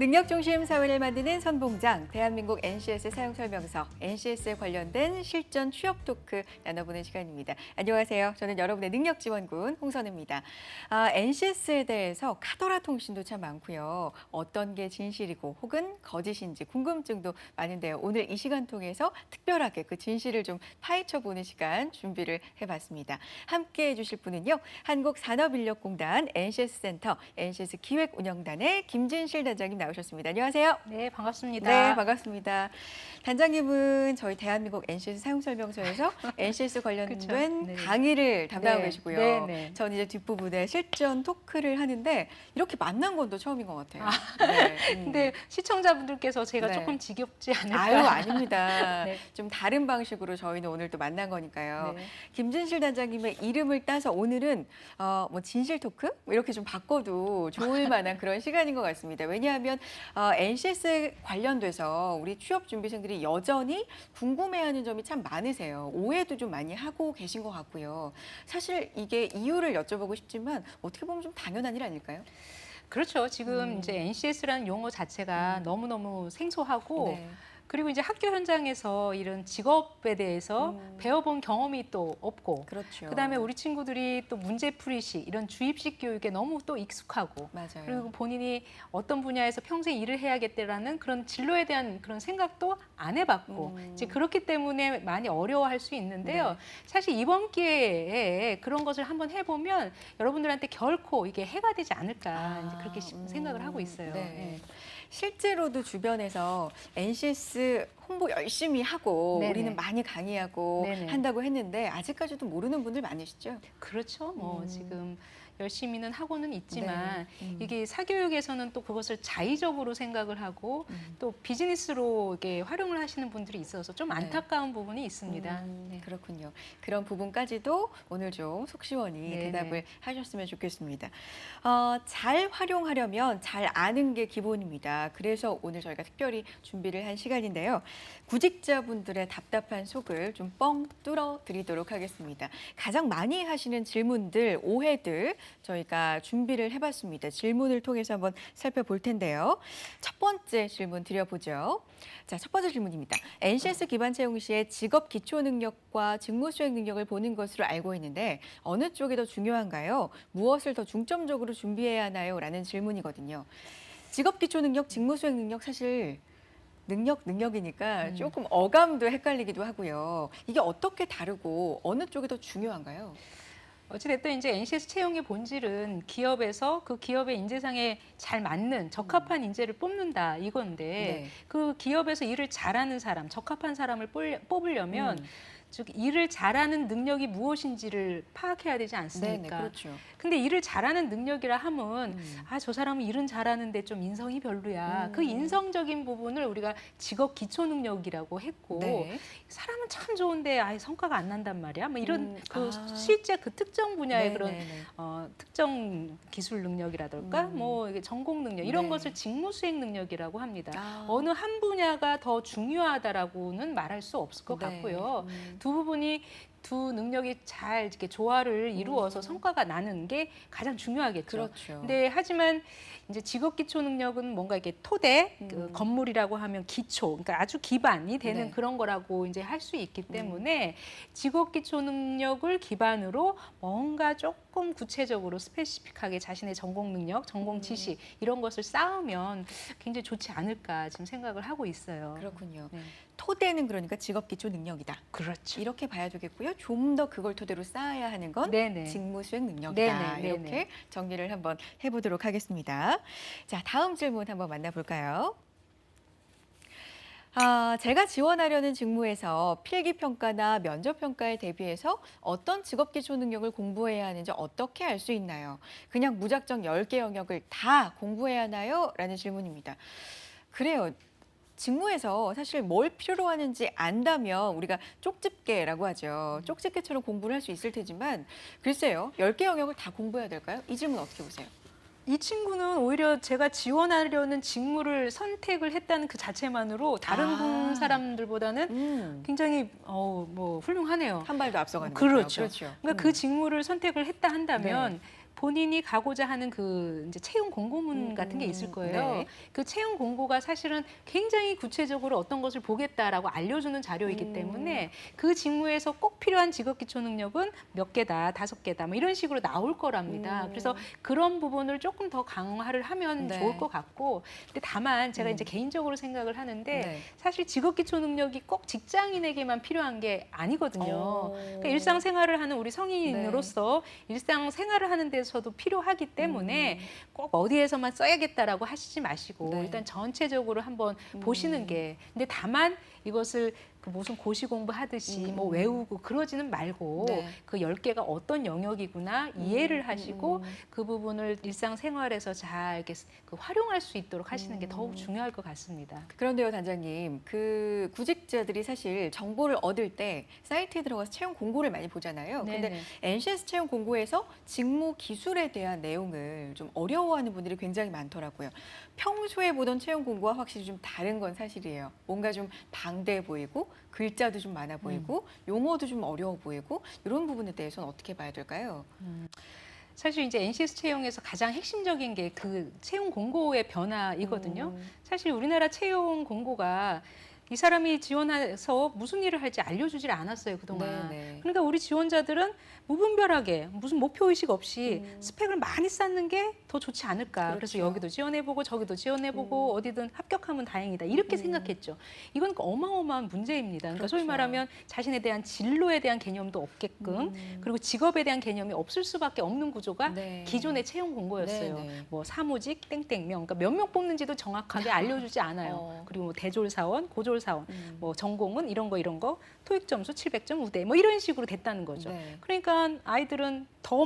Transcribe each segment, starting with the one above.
능력중심 사회를 만드는 선봉장, 대한민국 NCS 사용설명서, NCS에 관련된 실전 취업 토크 나눠보는 시간입니다. 안녕하세요. 저는 여러분의 능력지원군 홍선우입니다. NCS에 대해서 카더라 통신도 참 많고요. 어떤 게 진실이고 혹은 거짓인지 궁금증도 많은데요. 오늘 이 시간 통해서 특별하게 그 진실을 좀 파헤쳐보는 시간 준비를 해봤습니다. 함께해 주실 분은요. 한국산업인력공단 NCS센터, NCS 기획운영단의 김진실 단장님 나오셨습니다. 안녕하세요. 네, 반갑습니다. 네, 반갑습니다. 단장님은 저희 대한민국 NCS 사용설명서에서 NCS 관련된 그쵸? 네. 강의를 담당하고 네. 계시고요. 네, 네. 저는 이제 뒷부분에 실전 토크를 하는데 이렇게 만난 건 또 처음인 것 같아요. 네, 근데 시청자분들께서 제가 네. 조금 지겹지 않을까? 아유, 아닙니다. 네. 좀 다른 방식으로 저희는 오늘 또 만난 거니까요. 네. 김진실 단장님의 이름을 따서 오늘은 뭐 진실 토크? 뭐 이렇게 좀 바꿔도 좋을 만한 그런 시간인 것 같습니다. 왜냐하면 NCS에 관련돼서 우리 취업 준비생들이 여전히 궁금해하는 점이 참 많으세요. 오해도 좀 많이 하고 계신 것 같고요. 사실 이게 이유를 여쭤보고 싶지만 어떻게 보면 좀 당연한 일 아닐까요? 그렇죠. 지금 이제 NCS라는 용어 자체가 너무너무 생소하고 네. 그리고 이제 학교 현장에서 이런 직업에 대해서 배워본 경험이 또 없고 그렇죠. 그다음에 우리 친구들이 또 문제풀이식 이런 주입식 교육에 너무 또 익숙하고 맞아요. 그리고 본인이 어떤 분야에서 평생 일을 해야겠다라는 그런 진로에 대한 그런 생각도 안 해봤고 이제 그렇기 때문에 많이 어려워할 수 있는데요. 네. 사실 이번 기회에 그런 것을 한번 해보면 여러분들한테 결코 이게 해가 되지 않을까 이제 그렇게 생각을 하고 있어요. 네. 네. 실제로도 주변에서 NCS 홍보 열심히 하고 네네. 우리는 많이 강의하고 네네. 한다고 했는데 아직까지도 모르는 분들 많으시죠? 그렇죠. 뭐 지금 열심히는 하고는 있지만 네. 이게 사교육에서는 또 그것을 자의적으로 생각을 하고 또 비즈니스로 이게 활용을 하시는 분들이 있어서 좀 안타까운 부분이 있습니다. 네. 그렇군요. 그런 부분까지도 오늘 좀 속 시원히 네네. 대답을 하셨으면 좋겠습니다. 잘 활용하려면 잘 아는 게 기본입니다. 그래서 오늘 저희가 특별히 준비를 한 시간인데요. 구직자분들의 답답한 속을 좀 뻥 뚫어 드리도록 하겠습니다. 가장 많이 하시는 질문들, 오해들 저희가 준비를 해봤습니다. 질문을 통해서 한번 살펴볼 텐데요. 첫 번째 질문 드려보죠. 자, 첫 번째 질문입니다. NCS 기반 채용 시에 직업 기초 능력과 직무 수행 능력을 보는 것으로 알고 있는데 어느 쪽이 더 중요한가요? 무엇을 더 중점적으로 준비해야 하나요? 라는 질문이거든요. 직업 기초 능력, 직무 수행 능력 사실 능력이니까 조금 어감도 헷갈리기도 하고요. 이게 어떻게 다르고 어느 쪽이 더 중요한가요? 어찌됐든 이제 NCS 채용의 본질은 기업에서 그 기업의 인재상에 잘 맞는 적합한 인재를 뽑는다 이건데 네. 그 기업에서 일을 잘하는 사람, 적합한 사람을 뽑으려면 즉 일을 잘하는 능력이 무엇인지를 파악해야 되지 않습니까? 네네, 그렇죠. 근데 일을 잘하는 능력이라 하면 저 사람은 일은 잘하는데 좀 인성이 별로야. 그 인성적인 부분을 우리가 직업 기초 능력이라고 했고 네. 사람은 참 좋은데 성과가 안 난단 말이야. 뭐 이런 실제 그 특정 네, 분야의 그런 네, 네. 특정 기술 능력이라든가 뭐 이게 전공 능력 이런 네. 것을 직무 수행 능력이라고 합니다. 아. 어느 한 분야가 더 중요하다라고는 말할 수 없을 것 네. 같고요. 두 부분이 두 능력이 잘 이렇게 조화를 이루어서 성과가 나는 게 가장 중요하겠죠. 그렇죠. 근데 하지만 이제 직업 기초 능력은 뭔가 이게 토대, 그 건물이라고 하면 기초, 그러니까 아주 기반이 되는 네. 그런 거라고 이제 할 수 있기 때문에 직업 기초 능력을 기반으로 뭔가 조금 구체적으로 스페시픽하게 자신의 전공 능력, 전공 지식 이런 것을 쌓으면 굉장히 좋지 않을까 지금 생각을 하고 있어요. 그렇군요. 네. 토대는 그러니까 직업 기초 능력이다. 그렇죠. 이렇게 봐야 되겠고요. 좀 더 그걸 토대로 쌓아야 하는 건 네네. 직무 수행 능력이다. 네네, 이렇게 네네. 정리를 한번 해보도록 하겠습니다. 자, 다음 질문 한번 만나볼까요? 제가 지원하려는 직무에서 필기평가나 면접평가에 대비해서 어떤 직업기초 능력을 공부해야 하는지 어떻게 알 수 있나요? 그냥 무작정 10개 영역을 다 공부해야 하나요? 라는 질문입니다. 그래요. 직무에서 사실 뭘 필요로 하는지 안다면 우리가 쪽집게라고 하죠. 쪽집게처럼 공부를 할 수 있을 테지만 글쎄요. 10개 영역을 다 공부해야 될까요? 이 질문 어떻게 보세요? 이 친구는 오히려 제가 지원하려는 직무를 선택을 했다는 그 자체만으로 다른 사람들보다는 굉장히 뭐 훌륭하네요. 한 발도 앞서가는 그렇죠. 거죠. 그렇죠. 그러니까 그 직무를 선택을 했다 한다면 본인이 가고자 하는 그 이제 채용 공고문 같은 게 있을 거예요. 네. 그 채용 공고가 사실은 굉장히 구체적으로 어떤 것을 보겠다라고 알려주는 자료이기 때문에 그 직무에서 꼭 필요한 직업 기초 능력은 몇 개다, 5개다, 뭐 이런 식으로 나올 거랍니다. 그래서 그런 부분을 조금 더 강화를 하면 네. 좋을 것 같고, 근데 다만 제가 이제 개인적으로 생각을 하는데 네. 사실 직업 기초 능력이 꼭 직장인에게만 필요한 게 아니거든요. 그러니까 일상생활을 하는 우리 성인으로서 일상생활을 하는 데서도 필요하기 때문에 꼭 어디에서만 써야겠다라고 하시지 마시고 네. 일단 전체적으로 한번 보시는 게. 근데 다만 이것을 그 무슨 고시 공부하듯이 뭐 외우고 그러지는 말고 네. 그 10개가 어떤 영역이구나 이해를 하시고 그 부분을 일상생활에서 잘 이렇게 그 활용할 수 있도록 하시는 게 더욱 중요할 것 같습니다. 그런데요, 단장님, 그 구직자들이 사실 정보를 얻을 때 사이트에 들어가서 채용 공고를 많이 보잖아요. 근데 네네. NCS 채용 공고에서 직무 기술에 대한 내용을 좀 어려워하는 분들이 굉장히 많더라고요. 평소에 보던 채용 공고와 확실히 좀 다른 건 사실이에요. 뭔가 좀 방대해 보이고 글자도 좀 많아 보이고 용어도 좀 어려워 보이고 이런 부분에 대해서는 어떻게 봐야 될까요? 사실 이제 NCS 채용에서 가장 핵심적인 게 그 채용 공고의 변화이거든요. 사실 우리나라 채용 공고가 이 사람이 지원해서 무슨 일을 할지 알려주질 않았어요, 그동안. 네네. 그러니까 우리 지원자들은 무분별하게 무슨 목표의식 없이 스펙을 많이 쌓는 게 더 좋지 않을까. 그래서 그렇죠. 여기도 지원해보고 저기도 지원해보고 어디든 합격하면 다행이다. 이렇게 생각했죠. 이건 어마어마한 문제입니다. 그러니까 소위 그렇죠. 말하면 자신에 대한 진로에 대한 개념도 없게끔 그리고 직업에 대한 개념이 없을 수밖에 없는 구조가 네. 기존의 채용 공고였어요. 네네. 뭐 사무직 땡땡명, 그러니까 몇 명 뽑는지도 정확하게 알려주지 않아요. 어. 그리고 뭐 대졸사원, 고졸사원, 뭐 전공은 이런 거, 토익 점수 700점 우대, 뭐 이런 식으로 됐다는 거죠. 네. 그러니까 아이들은 더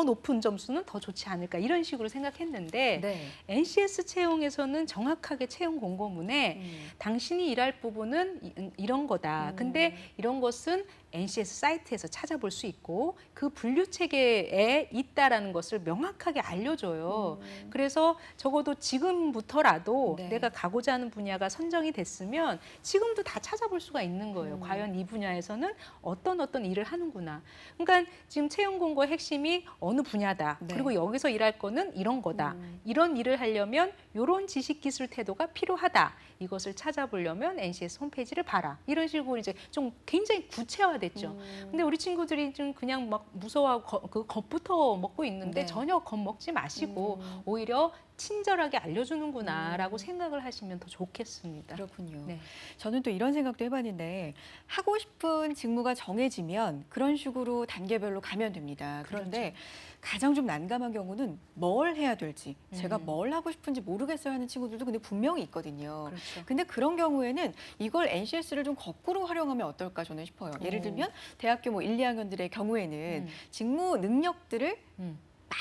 높은 점수는 더 좋지 않을까 이런 식으로 생각했는데 네. NCS 채용에서는 정확하게 채용 공고문에 당신이 일할 부분은 이런 거다. 근데 이런 것은 NCS 사이트에서 찾아볼 수 있고 그 분류 체계에 있다라는 것을 명확하게 알려줘요. 그래서 적어도 지금부터라도 네. 내가 가고자 하는 분야가 선정이 됐으면 지금도 다 찾아볼 수가 있는 거예요. 과연 이 분야에서는 어떤 일을 하는구나. 그러니까 지금 채용 공고의 핵심이 어느 분야다. 네. 그리고 여기서 일할 거는 이런 거다. 이런 일을 하려면 이런 지식 기술 태도가 필요하다. 이것을 찾아보려면 NCS 홈페이지를 봐라. 이런 식으로 이제 좀 굉장히 구체화됐죠. 근데 우리 친구들이 좀 그냥 막 무서워하고 그 겁부터 먹고 있는데 네. 전혀 겁먹지 마시고 오히려 친절하게 알려주는구나라고 생각을 하시면 더 좋겠습니다. 그렇군요. 네. 저는 또 이런 생각도 해봤는데 하고 싶은 직무가 정해지면 그런 식으로 단계별로 가면 됩니다. 그런데 가장 좀 난감한 경우는 뭘 해야 될지 제가 뭘 하고 싶은지 모르겠어요 하는 친구들도 근데 분명히 있거든요. 그렇죠. 근데 그런 경우에는 이걸 NCS를 좀 거꾸로 활용하면 어떨까 저는 싶어요. 예를 들면 대학교 뭐 1, 2학년들의 경우에는 직무 능력들을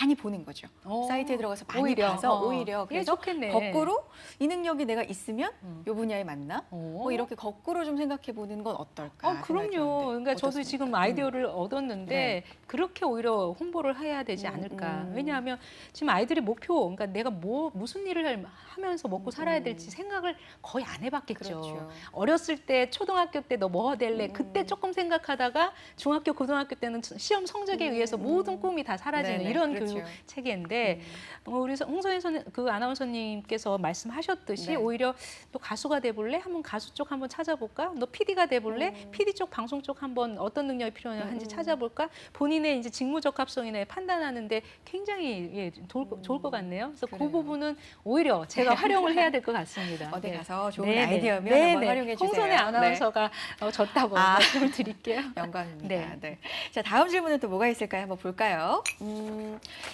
많이 보는 거죠. 사이트에 들어가서 많이 오히려, 봐서 오히려 예, 그래서 좋겠네. 거꾸로 이 능력이 내가 있으면 이 분야에 맞나? 뭐 어. 이렇게 거꾸로 좀 생각해 보는 건 어떨까? 생각이 그럼요. 드는데 그러니까 저도 어떻습니까? 지금 아이디어를 얻었는데 네. 그렇게 오히려 홍보를 해야 되지 않을까. 왜냐하면 지금 아이들의 목표, 그러니까 내가 무슨 일을 하면서 먹고 살아야 될지 생각을 거의 안 해봤겠죠. 그렇죠. 어렸을 때 초등학교 때 너 뭐 될래? 그때 조금 생각하다가 중학교, 고등학교 때는 시험 성적에 의해서 모든 꿈이 다 사라지는 네네, 이런 그렇죠. 교육 체계인데 우리 홍선희 그 아나운서님께서 말씀하셨듯이 네. 오히려 너 가수가 돼볼래? 한번 가수 쪽 한번 찾아볼까? 너 PD가 돼볼래? PD 쪽 방송 쪽 한번 어떤 능력이 필요한지 찾아볼까? 본인의 이제 직무 적합성이나 판단하는데 굉장히 좋을 것 같네요. 그래서 그 그래요. 부분은 오히려 제가 활용을 해야 될 것 같습니다. 어디 네. 가서 좋은 네네. 아이디어면 네네. 한번 활용해 주세요. 홍선희 아나운서가 졌다고 아. 말씀을 드릴게요. 영광입니다. 네. 네. 자, 다음 질문은 또 뭐가 있을까요? 한번 볼까요?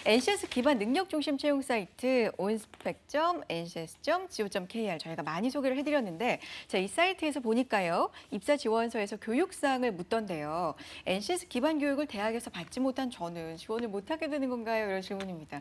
NCS 기반 능력 중심 채용 사이트 onspec.ncs.go.kr 저희가 많이 소개를 해드렸는데 자, 이 사이트에서 보니까요. 입사 지원서에서 교육사항을 묻던데요. NCS 기반 교육을 대학에서 받지 못한 저는 지원을 못하게 되는 건가요? 이런 질문입니다.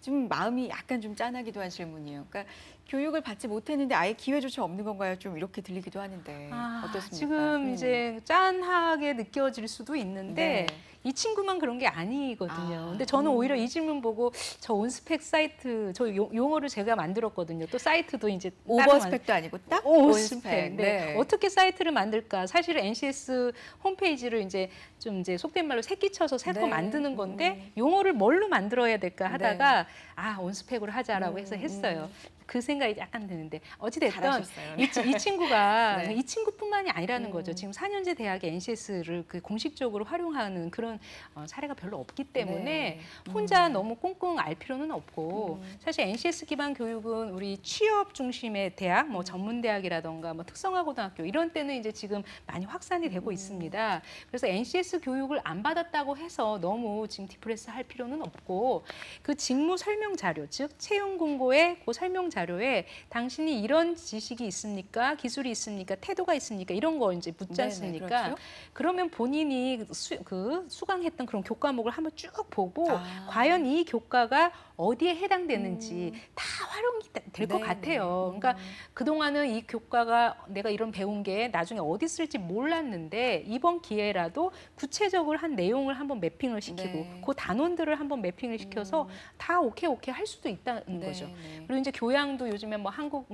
지금 마음이 약간 좀 짠하기도 한 질문이에요. 그러니까 교육을 받지 못했는데 아예 기회조차 없는 건가요? 좀 이렇게 들리기도 하는데 어떻습니까? 지금 이제 짠하게 느껴질 수도 있는데 네. 이 친구만 그런 게 아니거든요. 아, 근데 저는 오히려 이 질문 보고 저 온스펙 사이트, 저 용어를 제가 만들었거든요. 또 사이트도 이제 따로 오버스펙도 아니고 딱 온스펙. 온스펙. 네. 어떻게 사이트를 만들까? 사실 NCS 홈페이지를 이제 좀 이제 속된 말로 새끼쳐서 새거 네. 만드는 건데 용어를 뭘로 만들어야 될까 하다가 네. 온스펙으로 하자라고 해서 했어요. 그 생각이 약간 드는데 어찌됐든 잘하셨어요. 이 친구가 네. 이 친구뿐만이 아니라는 거죠. 지금 4년제 대학에 NCS를 그 공식적으로 활용하는 그런 사례가 별로 없기 때문에 네. 혼자 너무 꽁꽁 알 필요는 없고 사실 NCS 기반 교육은 우리 취업 중심의 대학, 뭐 전문대학이라던가 뭐 특성화고등학교 이런 때는 이제 지금 많이 확산이 되고 있습니다. 그래서 NCS 교육을 안 받았다고 해서 너무 지금 디프레스 할 필요는 없고 그 직무 설명 자료, 즉 채용 공고의 그 설명 자료에 당신이 이런 지식이 있습니까? 기술이 있습니까? 태도가 있습니까? 이런 거 이제 묻지 네네, 않습니까? 그렇죠. 그러면 본인이 수강했던 그런 교과목을 한번 쭉 보고 아. 과연 이 교과가 어디에 해당되는지 다 활용이 될 것 네네. 같아요. 그러니까 그동안은 이 교과가 내가 이런 배운 게 나중에 어디 쓸지 몰랐는데 이번 기회라도 구체적으로 한 내용을 한번 매핑을 시키고 네. 그 단원들을 한번 매핑을 시켜서 다 오케이 할 수도 있다는 거죠. 네. 그리고 이제 교양도 요즘에 뭐 한국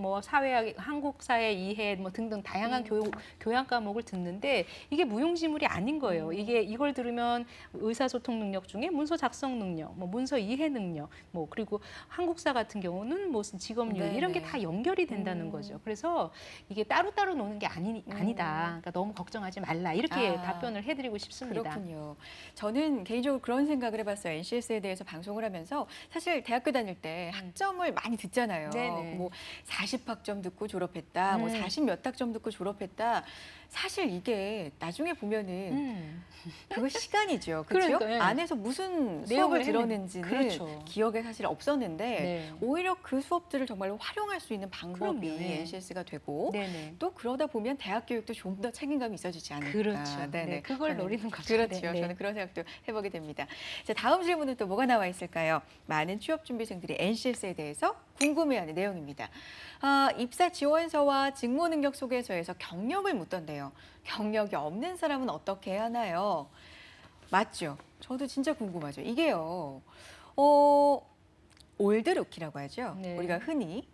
사회 이해 뭐 등등 다양한 교양 과목을 듣는데 이게 무용지물이 아닌 거예요. 이걸 들으면 의사소통 능력 중에 문서 작성 능력, 뭐 문서 이해 능력, 뭐 그리고 한국사 같은 경우는 무슨 직업률 네네. 이런 게 다 연결이 된다는 거죠. 그래서 이게 따로따로 노는 게 아니다. 그러니까 너무 걱정하지 말라. 이렇게 답변을 해드리고 싶습니다. 그렇군요. 저는 개인적으로 그런 생각을 해봤어요. NCS에 대해서 방송을 하면서 사실 대학교 다닐 때 학점을 많이 듣잖아요. 네네. 뭐 40학점 듣고 졸업했다, 뭐 40몇 학점 듣고 졸업했다. 사실 이게 나중에 보면은 그거 시간이죠. 그렇죠? 그러니까요. 안에서 무슨 내용을 수업을 들었는지는 그렇죠. 기억에 사실 없었는데 네. 오히려 그 수업들을 정말로 활용할 수 있는 방법이 그럼요. 네. NCS가 되고 네네. 또 그러다 보면 대학 교육도 좀 더 책임감이 있어지지 않을까. 그렇죠. 네, 그걸 저는 노리는 거죠. 그렇죠. 네, 네. 저는 그런 생각도 해보게 됩니다. 자, 다음 질문은 또 뭐가 나와 있을까요? 많은 취업 준비생들이 NCS에 대해서 궁금해하는 내용입니다. 입사 지원서와 직무 능력 소개서에서 경력을 묻던데요. 경력이 없는 사람은 어떻게 하나요? 맞죠? 저도 진짜 궁금하죠. 이게요. 올드루키라고 하죠. 네. 우리가 흔히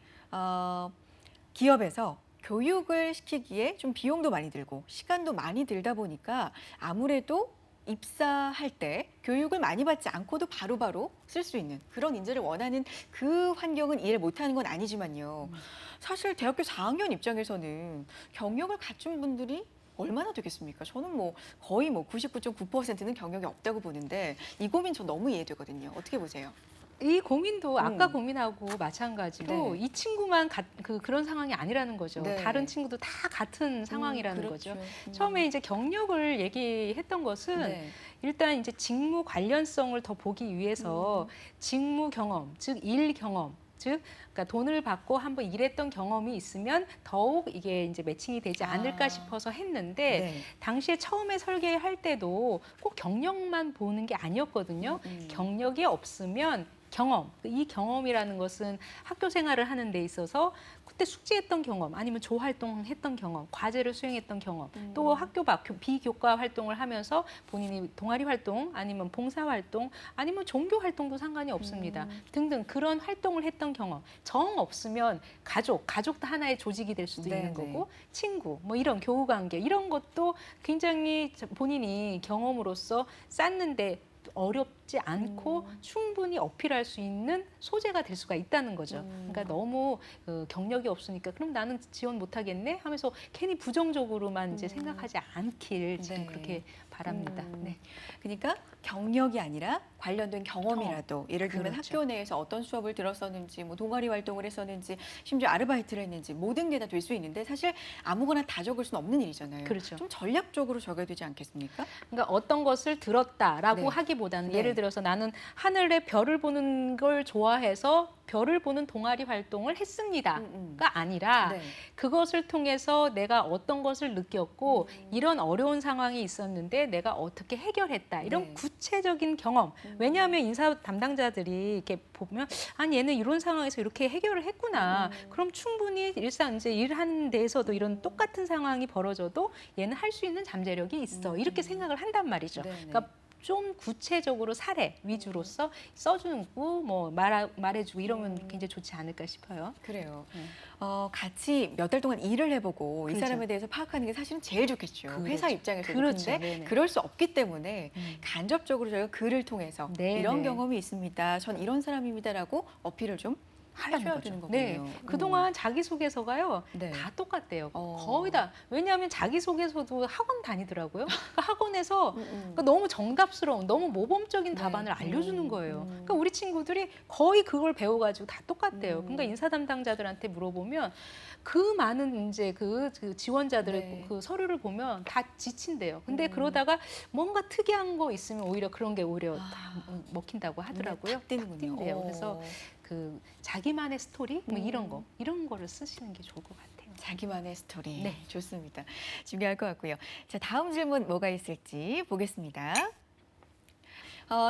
기업에서 교육을 시키기에 좀 비용도 많이 들고 시간도 많이 들다 보니까 아무래도 입사할 때 교육을 많이 받지 않고도 바로바로 쓸 수 있는 그런 인재를 원하는 그 환경은 이해를 못하는 건 아니지만요. 사실 대학교 4학년 입장에서는 경력을 갖춘 분들이 얼마나 되겠습니까? 저는 뭐 거의 뭐 99.9%는 경력이 없다고 보는데 이 고민 저 너무 이해되거든요. 어떻게 보세요? 이 고민도 아까 고민하고 마찬가지로 네. 이 친구만 그런 상황이 아니라는 거죠. 네. 다른 친구도 다 같은 상황이라는 그렇죠. 거죠. 처음에 이제 경력을 얘기했던 것은 네. 일단 이제 직무 관련성을 더 보기 위해서 직무 경험, 즉 일 경험, 그러니까 돈을 받고 한번 일했던 경험이 있으면 더욱 이게 이제 매칭이 되지 않을까 싶어서 했는데 네. 당시에 처음에 설계할 때도 꼭 경력만 보는 게 아니었거든요. 경력이 없으면 경험, 이 경험이라는 것은 학교 생활을 하는 데 있어서 그때 숙제했던 경험, 아니면 조활동했던 경험, 과제를 수행했던 경험, 또 학교 밖 비교과 활동을 하면서 본인이 동아리 활동, 아니면 봉사 활동, 아니면 종교 활동도 상관이 없습니다. 등등 그런 활동을 했던 경험. 정 없으면 가족도 하나의 조직이 될 수도 있는 네네. 거고, 친구, 뭐 이런 교우 관계 이런 것도 굉장히 본인이 경험으로서 쌓는데 어렵지 않고 충분히 어필할 수 있는 소재가 될 수가 있다는 거죠. 그러니까 너무 경력이 없으니까 그럼 나는 지원 못하겠네 하면서 괜히 부정적으로만 이제 생각하지 않길 지금 네. 그렇게 바랍니다. 네. 그러니까 경력이 아니라 관련된 경험이라도 예를 들면 그렇죠. 학교 내에서 어떤 수업을 들었었는지 뭐 동아리 활동을 했었는지 심지어 아르바이트를 했는지 모든 게 다 될 수 있는데 사실 아무거나 다 적을 수는 없는 일이잖아요. 그렇죠. 좀 전략적으로 적어야 되지 않겠습니까? 그러니까 어떤 것을 들었다라고 네. 하기보다는 네. 예를 들어서 나는 하늘에 별을 보는 걸 좋아해서 별을 보는 동아리 활동을 했습니다가 아니라 네. 그것을 통해서 내가 어떤 것을 느꼈고 이런 어려운 상황이 있었는데 내가 어떻게 해결했다. 이런 네. 구체적인 경험. 왜냐하면 인사 담당자들이 이렇게 보면 아니 얘는 이런 상황에서 이렇게 해결을 했구나. 그럼 충분히 일상 이제 일하는 데에서도 이런 똑같은 상황이 벌어져도 얘는 할 수 있는 잠재력이 있어. 이렇게 생각을 한단 말이죠. 네네. 그러니까 좀 구체적으로 사례 위주로서 써주고 뭐 말해주고 이러면 굉장히 좋지 않을까 싶어요. 그래요. 네. 같이 몇 달 동안 일을 해보고 이 그렇죠. 사람에 대해서 파악하는 게 사실은 제일 좋겠죠. 그렇죠. 회사 입장에서도. 그렇죠. 근데 네네. 그럴 수 없기 때문에 간접적으로 저희가 글을 통해서 네네. 이런 경험이 있습니다. 전 이런 사람입니다라고 어필을 좀 해줘야 되는 거군요. 네. 그동안 자기소개서가요. 네. 다 똑같대요. 어. 거의 다. 왜냐하면 자기소개서도 학원 다니더라고요. 그러니까 학원에서 음. 그러니까 너무 정답스러운, 너무 모범적인 네. 답안을 알려주는 거예요. 음. 그러니까 우리 친구들이 거의 그걸 배워가지고 다 똑같대요. 음. 그러니까 인사 담당자들한테 물어보면 그 많은 이제 그 지원자들의 네. 그 서류를 보면 다 지친대요. 근데 그러다가 뭔가 특이한 거 있으면 오히려 그런 게 오히려 다 먹힌다고 하더라고요. 탁 띄는군요. 뛴대요. 그래서 그 자기만의 스토리 뭐 음. 이런 거를 쓰시는 게 좋을 것 같아요. 자기만의 스토리. 네. 좋습니다. 준비할 것 같고요. 자, 다음 질문 뭐가 있을지 보겠습니다.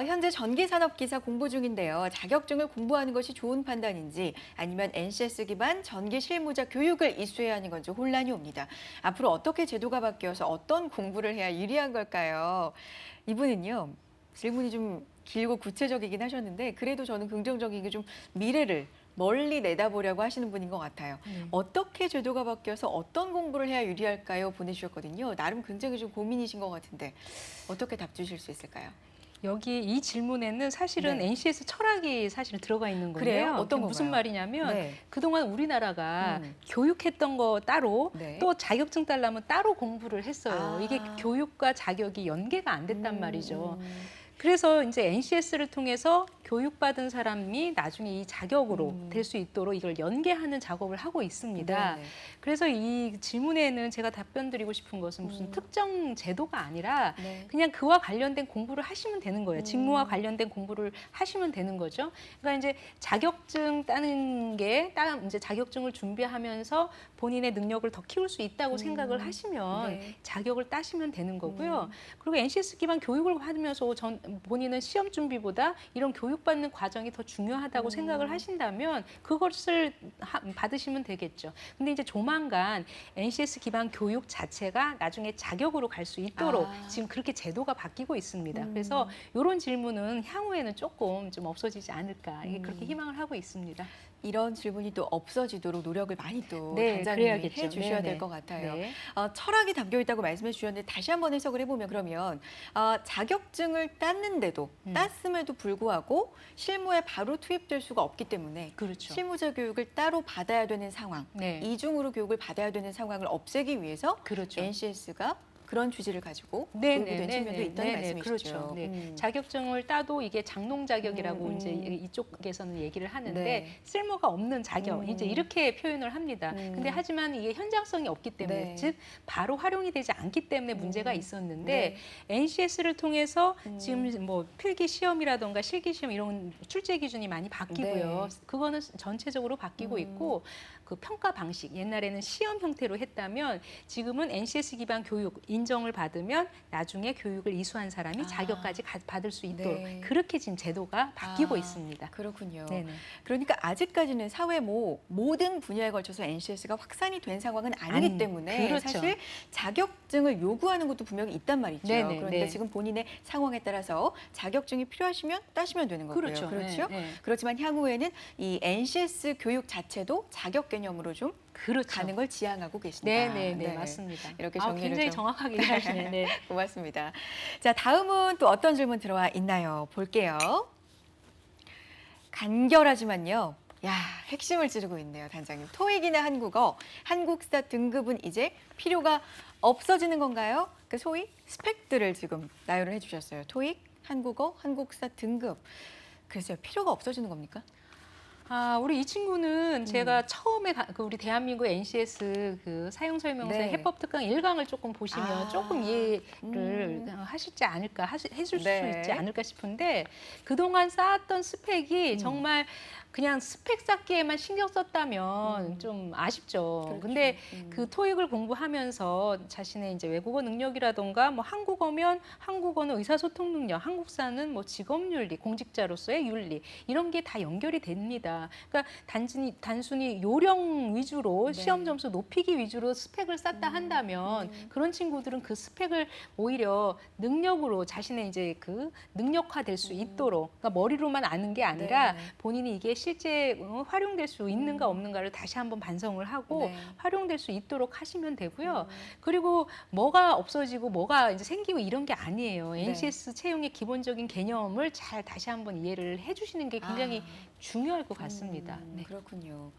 현재 전기산업기사 공부 중인데요. 자격증을 공부하는 것이 좋은 판단인지 아니면 NCS 기반 전기 실무자 교육을 이수해야 하는 건지 혼란이 옵니다. 앞으로 어떻게 제도가 바뀌어서 어떤 공부를 해야 유리한 걸까요? 이분은요. 질문이 좀 길고 구체적이긴 하셨는데 그래도 저는 긍정적인 게 좀 미래를 멀리 내다보려고 하시는 분인 것 같아요. 어떻게 제도가 바뀌어서 어떤 공부를 해야 유리할까요? 보내주셨거든요. 나름 굉장히 좀 고민이신 것 같은데 어떻게 답 주실 수 있을까요? 여기 이 질문에는 사실은 네. NCS 철학이 사실은 들어가 있는 건데요. 그래요? 어떤 그게 무슨 건가요? 말이냐면 네. 그동안 우리나라가 음. 교육했던 거 따로 네. 또 자격증 따려면 따로 공부를 했어요. 아. 이게 교육과 자격이 연계가 안 됐단 음, 말이죠. 음. 그래서 이제 NCS를 통해서 교육받은 사람이 나중에 이 자격으로 될 수 있도록 이걸 연계하는 작업을 하고 있습니다. 네네. 그래서 이 질문에는 제가 답변 드리고 싶은 것은 무슨 특정 제도가 아니라 네. 그냥 그와 관련된 공부를 하시면 되는 거예요. 직무와 관련된 공부를 하시면 되는 거죠. 그러니까 이제 자격증 따는 게 이제 자격증을 준비하면서 본인의 능력을 더 키울 수 있다고 생각을 하시면 네. 자격을 따시면 되는 거고요. 그리고 NCS 기반 교육을 받으면서 본인은 시험 준비보다 이런 교육받는 과정이 더 중요하다고 생각을 하신다면 그것을 받으시면 되겠죠. 근데 이제 조만간 NCS 기반 교육 자체가 나중에 자격으로 갈 수 있도록 지금 그렇게 제도가 바뀌고 있습니다. 그래서 이런 질문은 향후에는 조금 좀 없어지지 않을까 이게 그렇게 희망을 하고 있습니다. 이런 질문이 또 없어지도록 노력을 많이 또 네, 단장님이 그래야겠죠. 해주셔야 네네. 될 것 같아요. 네. 철학이 담겨 있다고 말씀해 주셨는데 다시 한번 해석을 해보면 그러면 자격증을 땄는데도 땄음에도 불구하고 실무에 바로 투입될 수가 없기 때문에 그렇죠. 실무자 교육을 따로 받아야 되는 상황, 네. 이중으로 교육을 받아야 되는 상황을 없애기 위해서 그렇죠. NCS가 그런 취지를 가지고 네네, 도입이 된 측면도 있다는 말씀이시죠. 그렇죠. 네. 자격증을 따도 이게 장롱 자격이라고 이제 이쪽에서는 얘기를 하는데 네. 쓸모가 없는 자격 이제 이렇게 표현을 합니다. 근데 하지만 이게 현장성이 없기 때문에 네. 즉 바로 활용이 되지 않기 때문에 문제가 있었는데 네. NCS를 통해서 지금 뭐 필기 시험이라던가 실기 시험 이런 출제 기준이 많이 바뀌고요. 네. 그거는 전체적으로 바뀌고 있고 그 평가 방식 옛날에는 시험 형태로 했다면 지금은 NCS 기반 교육 인정을 받으면 나중에 교육을 이수한 사람이 자격까지 받을 수 있도록 네. 그렇게 지금 제도가 바뀌고 있습니다. 그렇군요. 네네. 그러니까 아직까지는 사회 모든 분야에 걸쳐서 NCS가 확산이 된 상황은 아니기 때문에 그렇죠. 사실 자격증을 요구하는 것도 분명히 있단 말이죠. 네네, 그러니까 네. 지금 본인의 상황에 따라서 자격증이 필요하시면 따시면 되는 거고요. 그렇죠. 그렇죠? 네, 네. 그렇지만 향후에는 이 NCS 교육 자체도 자격 개념으로 좀 그렇죠. 가는 걸 지향하고 계신다. 네네네 맞습니다. 이렇게 아, 정리를 굉장히 좀 정확하게 하시네. 네. 고맙습니다. 자, 다음은 또 어떤 질문 들어와 있나요? 볼게요. 간결하지만요. 야, 핵심을 찌르고 있네요, 단장님. 토익이나 한국어, 한국사 등급은 이제 필요가 없어지는 건가요? 그 소위 스펙들을 지금 나열을 해주셨어요. 토익, 한국어, 한국사 등급. 그래서 필요가 없어지는 겁니까? 우리 이 친구는 제가 처음에 우리 대한민국 NCS 그 사용 설명서 네. 해법 특강 1강을 조금 보시면 조금 이해를 하실지 않을까, 해줄 수 네. 있지 않을까 싶은데 그동안 쌓았던 스펙이 정말 그냥 스펙 쌓기에만 신경 썼다면 좀 아쉽죠. 그렇죠. 근데 그 토익을 공부하면서 자신의 이제 외국어 능력이라던가 뭐 한국어면 한국어는 의사소통 능력, 한국사는 뭐 직업 윤리, 공직자로서의 윤리 이런 게 다 연결이 됩니다. 그러니까 단순히 요령 위주로 네. 시험 점수 높이기 위주로 스펙을 쌓다 한다면 그런 친구들은 그 스펙을 오히려 능력으로 자신의 이제 그 능력화될 수 있도록 그러니까 머리로만 아는 게 아니라 네. 본인이 이게 실제 활용될 수 있는가 없는가를 다시 한번 반성을 하고 네. 활용될 수 있도록 하시면 되고요. 그리고 뭐가 없어지고 뭐가 이제 생기고 이런 게 아니에요. 네. NCS 채용의 기본적인 개념을 잘 다시 한번 이해를 해주시는 게 굉장히 중요할 것 같습니다. 네. 그렇군요.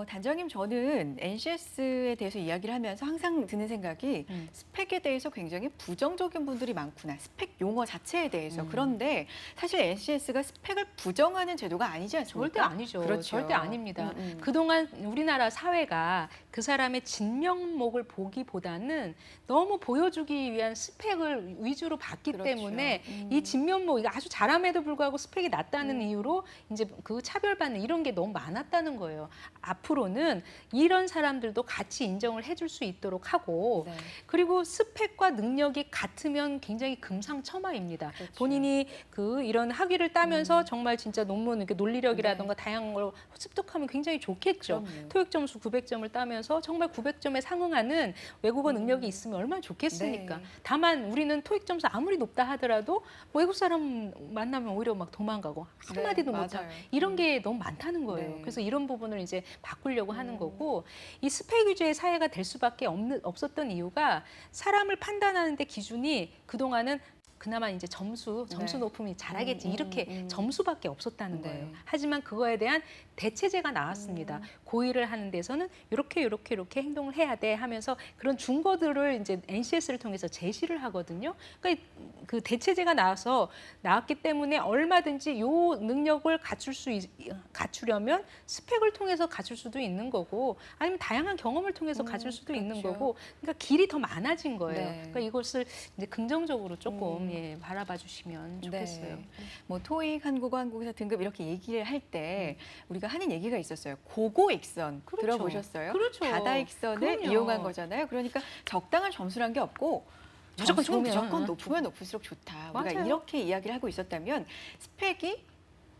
단장님, 저는 NCS에 대해서 이야기를 하면서 항상 드는 생각이 스펙에 대해서 굉장히 부정적인 분들이 많구나. 스펙 용어 자체에 대해서. 그런데 사실 NCS가 스펙을 부정하는 제도가 아니지 않습니까? 절대 아니죠. 그렇죠. 절대 아닙니다. 그동안 우리나라 사회가 그 사람의 진면목을 보기보다는 너무 보여주기 위한 스펙을 위주로 봤기 그렇죠. 때문에 이 진면목, 이거 아주 잘함에도 불구하고 스펙이 낮다는 이유로 이제 그 차별받는 이런 게 너무 많았다는 거예요. 앞으로는 이런 사람들도 같이 인정을 해줄 수 있도록 하고 네. 그리고 스펙과 능력이 같으면 굉장히 금상첨화입니다. 그렇죠. 본인이 그 이런 학위를 따면서 정말 진짜 논문 이렇게 논리력이라든가 다양한 걸 습득하면 굉장히 좋겠죠. 그럼요. 토익 점수 900점을 따면서 정말 900점에 상응하는 외국어 능력이 있으면 얼마나 좋겠습니까? 네. 다만 우리는 토익 점수 아무리 높다 하더라도 외국 사람 만나면 오히려 막 도망가고 한마디도 네, 못하고 맞아요. 이런 게 너무 많다는 거예요. 네. 그래서 이런 부분을 이제 바꾸려고 하는 거고 이 스펙 위주의 사회가 될 수밖에 없었던 이유가 사람을 판단하는 데 기준이 그동안은 그나마 이제 점수 네. 높으면 잘하겠지 이렇게 점수밖에 없었다는 네. 거예요. 하지만 그거에 대한 대체제가 나왔습니다. 고의를 하는 데서는 이렇게 행동을 해야 돼 하면서 그런 준거들을 이제 NCS를 통해서 제시를 하거든요. 그러니까 그 대체제가 나왔기 때문에 얼마든지 요 능력을 갖추려면 스펙을 통해서 갖출 수도 있는 거고 아니면 다양한 경험을 통해서 갖출 수도 있는 그렇죠. 거고 그러니까 길이 더 많아진 거예요. 네. 그러니까 이것을 이제 긍정적으로 조금 바라봐 주시면 좋겠어요. 네. 뭐 토익, 한국어, 한국에서 등급 이렇게 얘기를 할 때 우리가 하는 얘기가 있었어요. 고고익선 그렇죠. 들어보셨어요? 그렇죠. 다다익선을 그럼요. 이용한 거잖아요. 그러니까 적당한 점수란 게 없고 무조건 점수는 좋으면 무조건 높으면 높을수록 좋다. 우리가 맞아요. 이렇게 이야기를 하고 있었다면 스펙이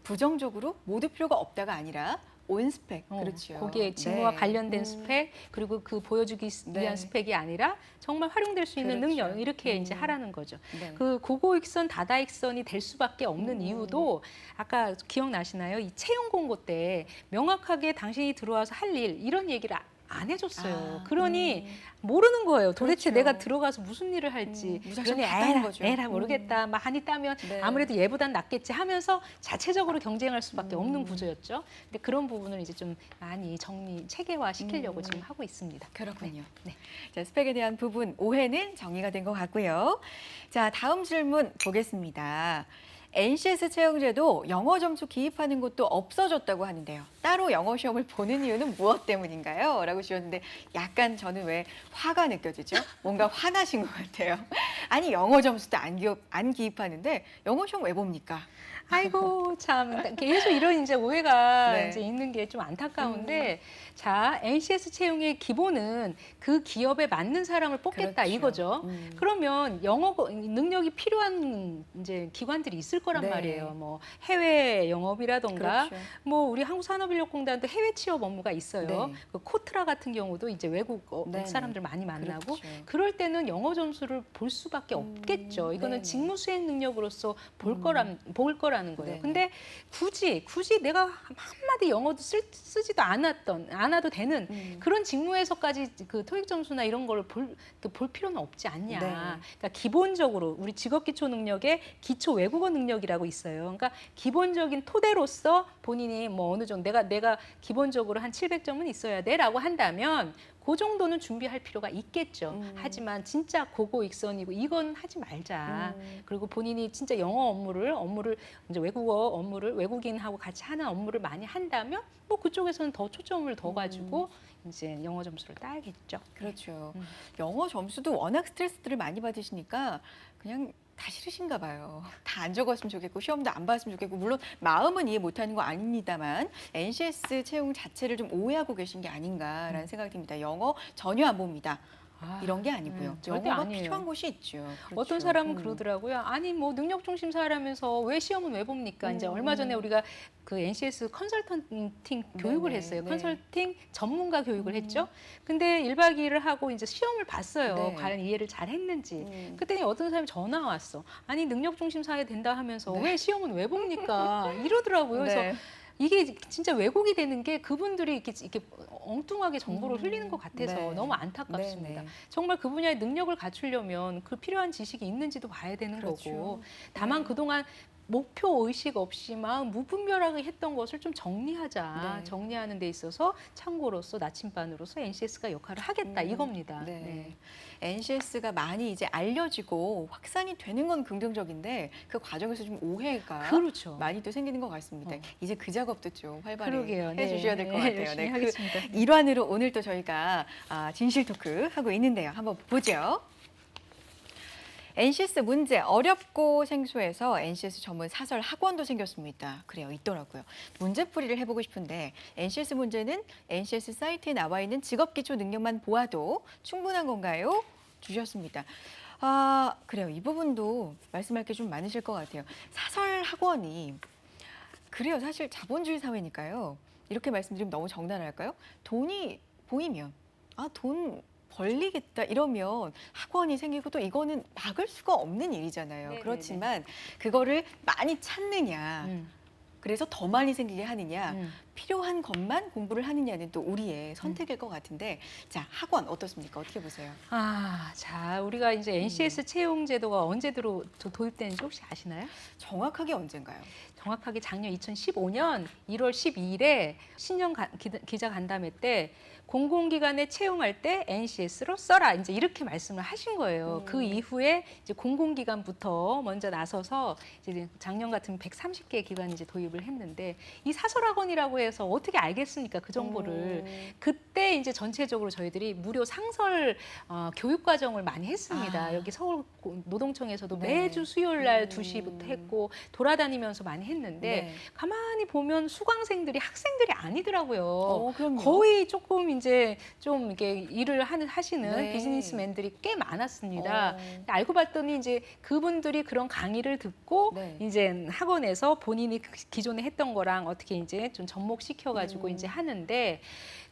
부정적으로 모두 필요가 없다가 아니라 온 스펙. 그렇죠. 거기에 직무와 네. 관련된 스펙 그리고 그 보여주기 위한 네. 스펙이 아니라 정말 활용될 수 있는 그렇죠. 능력 이렇게 이제 하라는 거죠. 네. 그 고고익선, 다다익선이 될 수밖에 없는 이유도 아까 기억나시나요? 이 채용 공고 때 명확하게 당신이 들어와서 할 일 이런 얘기를 안 해줬어요. 그러니 모르는 거예요. 도대체 그렇죠. 내가 들어가서 무슨 일을 할지. 무작정 그러니 다 따는 거죠. 에라 모르겠다. 많이 따면 네. 아무래도 얘보단 낫겠지 하면서 자체적으로 경쟁할 수밖에 없는 구조였죠. 근데 그런 부분을 이제 좀 많이 체계화 시키려고 지금 하고 있습니다. 그렇군요. 네. 자, 스펙에 대한 부분 오해는 정리가 된 것 같고요. 자, 다음 질문 보겠습니다. NCS 채용제도 영어 점수 기입하는 곳도 없어졌다고 하는데요. 따로 영어 시험을 보는 이유는 무엇 때문인가요? 라고 주셨는데 약간 저는 왜 화가 느껴지죠? 뭔가 화나신 것 같아요. 아니 영어 점수도 안 기입하는데 영어 시험 왜 봅니까? 아이고 참 계속 이런 이제 오해가 네. 이제 있는 게 좀 안타까운데 자 NCS 채용의 기본은 그 기업에 맞는 사람을 뽑겠다 그렇죠. 이거죠. 그러면 영어 능력이 필요한 이제 기관들이 있을 거란 네. 말이에요. 뭐 해외 영업이라던가 그렇죠. 뭐 우리 한국산업인력공단도 해외 취업 업무가 있어요. 네. 그 코트라 같은 경우도 이제 외국 네네. 사람들 많이 만나고 그렇죠. 그럴 때는 영어 점수를 볼 수밖에 없겠죠. 이거는 네네. 직무 수행 능력으로서 볼 거라는 거예요. 네네. 근데 굳이 내가 한마디 영어도 쓰지도 않아도 되는 그런 직무에서까지 그 토익 점수나 이런 걸 볼 필요는 없지 않냐. 네. 그러니까 기본적으로 우리 직업 기초 능력에 기초 외국어 능력이 능력이라고 있어요. 그러니까 기본적인 토대로서 본인이 뭐 어느 정도 내가 기본적으로 한 700점은 있어야 돼라고 한다면 그 정도는 준비할 필요가 있겠죠. 하지만 진짜 고고익선이고 이건 하지 말자. 그리고 본인이 진짜 영어 업무를 이제 외국어 업무를 외국인하고 같이 하는 업무를 많이 한다면 뭐 그쪽에서는 더 초점을 더 가지고 이제 영어 점수를 따야겠죠. 그렇죠. 영어 점수도 워낙 스트레스들을 많이 받으시니까 그냥 다 싫으신가 봐요. 다 안 적었으면 좋겠고 시험도 안 봤으면 좋겠고 물론 마음은 이해 못하는 거 아닙니다만 NCS 채용 자체를 좀 오해하고 계신 게 아닌가라는 생각이 듭니다. 영어 전혀 안 봅니다. 이런 게 아니고요. 절대 영어가 아니에요. 필요한 곳이 있죠. 그렇죠. 어떤 사람은 그러더라고요. 아니 뭐 능력 중심 사람에서 왜 시험은 왜 봅니까? 이제 얼마 전에 우리가 그 NCS 컨설턴팅 교육을 네네, 했어요. 네. 컨설팅 전문가 교육을 했죠. 근데 1박 2일을 하고 이제 시험을 봤어요. 네. 과연 이해를 잘 했는지. 그랬더니 어떤 사람이 전화 왔어. 아니 능력 중심 사회 된다 하면서 왜 시험은 왜 봅니까? 이러더라고요. 그래서 네. 이게 진짜 왜곡이 되는 게 그분들이 이렇게 엉뚱하게 정보를 흘리는 것 같아서 네. 너무 안타깝습니다. 네네. 정말 그 분야의 능력을 갖추려면 그 필요한 지식이 있는지도 봐야 되는 그렇죠. 거고 다만 그동안 목표 의식 없이 막 무분별하게 했던 것을 좀 정리하자. 네. 정리하는 데 있어서 참고로서 나침반으로서 NCS가 역할을 하겠다 이겁니다. 네. 네. NCS가 많이 이제 알려지고 확산이 되는 건 긍정적인데 그 과정에서 좀 오해가 그렇죠. 많이 또 생기는 것 같습니다. 이제 그 작업도 좀 활발히 그러게요. 해주셔야 될 것 네, 같아요. 열심히 그 하겠습니다. 일환으로 오늘 또 저희가 진실 토크 하고 있는데요. 한번 보죠. NCS 문제 어렵고 생소해서 NCS 전문 사설 학원도 생겼습니다. 그래요, 있더라고요. 문제풀이를 해보고 싶은데 NCS 문제는 NCS 사이트에 나와 있는 직업기초 능력만 보아도 충분한 건가요? 주셨습니다. 그래요. 이 부분도 말씀할 게 좀 많으실 것 같아요. 사설 학원이 그래요. 사실 자본주의 사회니까요. 이렇게 말씀드리면 너무 적나라할까요? 돈이 보이면 돈 벌리겠다 이러면 학원이 생기고 또 이거는 막을 수가 없는 일이잖아요. 네네네. 그렇지만 그거를 많이 찾느냐, 그래서 더 많이 생기게 하느냐, 필요한 것만 공부를 하느냐는 또 우리의 선택일 것 같은데 자, 학원 어떻습니까? 어떻게 보세요? 자, 우리가 이제 NCS 채용 제도가 언제 도입되는지 혹시 아시나요? 정확하게 언젠가요? 정확하게 작년 2015년 1월 12일에 신년 기자 간담회 때 공공기관에 채용할 때 NCS로 써라 이제 이렇게 말씀을 하신 거예요. 그 이후에 이제 공공기관부터 먼저 나서서 이제 작년 같은 130개 기관이 이제 도입을 했는데 이 사설학원이라고 해서 어떻게 알겠습니까? 그 정보를 그때 이제 전체적으로 저희들이 무료 상설 교육 과정을 많이 했습니다. 여기 서울 노동청에서도 네. 매주 수요일 날 2시부터 했고 돌아다니면서 많이 했는데 네. 가만히 보면 수강생들이 학생들이 아니더라고요. 그럼요. 거의 조금 이제 좀 이렇게 일을 하시는 네. 비즈니스맨들이 꽤 많았습니다. 어. 알고 봤더니 이제 그분들이 그런 강의를 듣고 네. 이제 학원에서 본인이 기존에 했던 거랑 어떻게 이제 좀 접목시켜가지고 이제 하는데